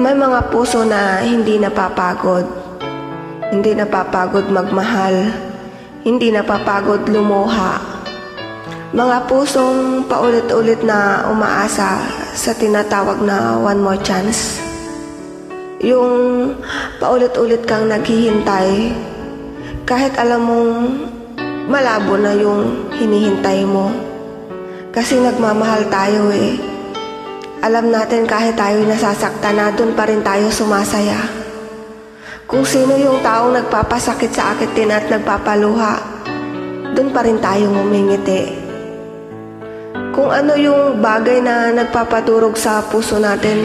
May mga puso na hindi napapagod. Hindi napapagod magmahal. Hindi napapagod lumuha. Mga pusong paulit-ulit na umaasa sa tinatawag na one more chance. Yung paulit-ulit kang naghihintay kahit alam mong malabo na yung hinihintay mo. Kasi nagmamahal tayo eh. Alam natin kahit tayo'y nasasaktan na, dun pa rin tayo sumasaya. Kung sino yung taong nagpapasakit sa akin at nagpapaluha, dun pa rin tayo ngumingiti. Kung ano yung bagay na nagpapaturog sa puso natin,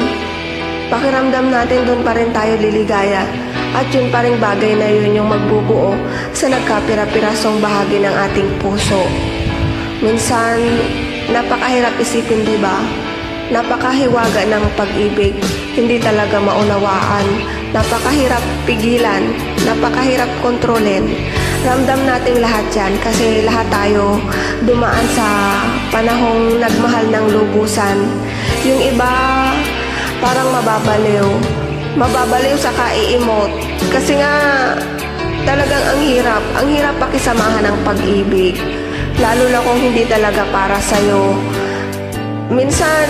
pakiramdam natin dun pa rin tayo liligaya. At yun pa rin bagay na yun yung magbubuo sa nagkapira-pirasong bahagi ng ating puso. Minsan, napakahirap isipin, di ba? Napakahiwaga ng pag-ibig, hindi talaga maunawaan, napakahirap pigilan, napakahirap kontrolin. Ramdam natin lahat yan kasi lahat tayo dumaan sa panahong nagmahal ng lubusan. Yung iba parang mababaliw sa kai-emote kasi nga talagang ang hirap pakisamahan ng pag-ibig, lalo na kung hindi talaga para sa'yo. Minsan,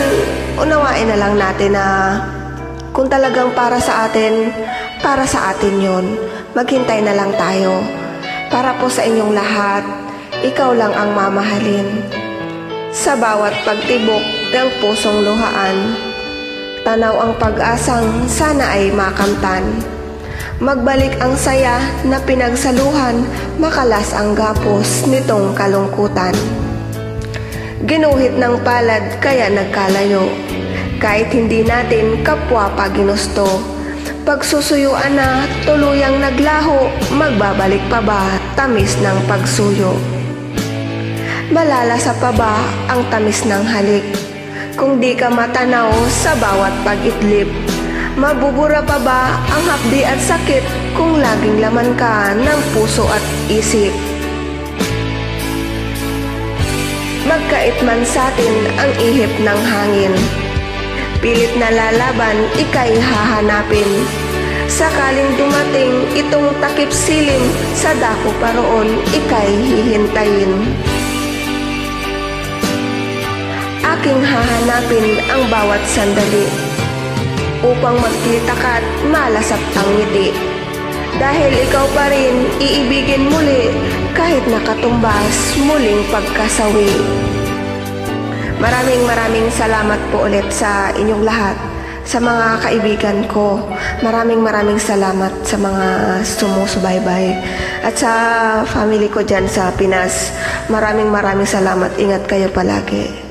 unawain na lang natin na kung talagang para sa atin yun. Maghintay na lang tayo. Para po sa inyong lahat, ikaw lang ang mamahalin. Sa bawat pagtibok ng pusong luhaan, tanaw ang pag-asang sana ay makamtan. Magbalik ang saya na pinagsaluhan, makalas ang gapos nitong kalungkutan. Ginuhit ng palad kaya nagkalayo, kahit hindi natin kapwa pa ginusto. Pagsusuyuan na tuluyang naglaho, magbabalik pa ba tamis ng pagsuyo? Malalasa pa ba ang tamis ng halik kung di ka matanaw sa bawat pag-itlip? Mabubura pa ba ang hapdi at sakit kung laging laman ka ng puso at isip? Magkait man sa'tin ang ihip ng hangin, pilit na lalaban, ika'y hahanapin. Sakaling dumating itong takip silim, sa dako paroon, ika'y hihintayin. Aking hahanapin ang bawat sandali, upang magkita ka't malasap ang ngiti. Dahil ikaw pa rin iibigin muli, kahit nakatumbas muling pagkasawi. Maraming salamat po ulit sa inyong lahat, sa mga kaibigan ko. Maraming salamat sa mga sumusubaybay. At sa family ko dyan sa Pinas, maraming salamat. Ingat kayo palagi.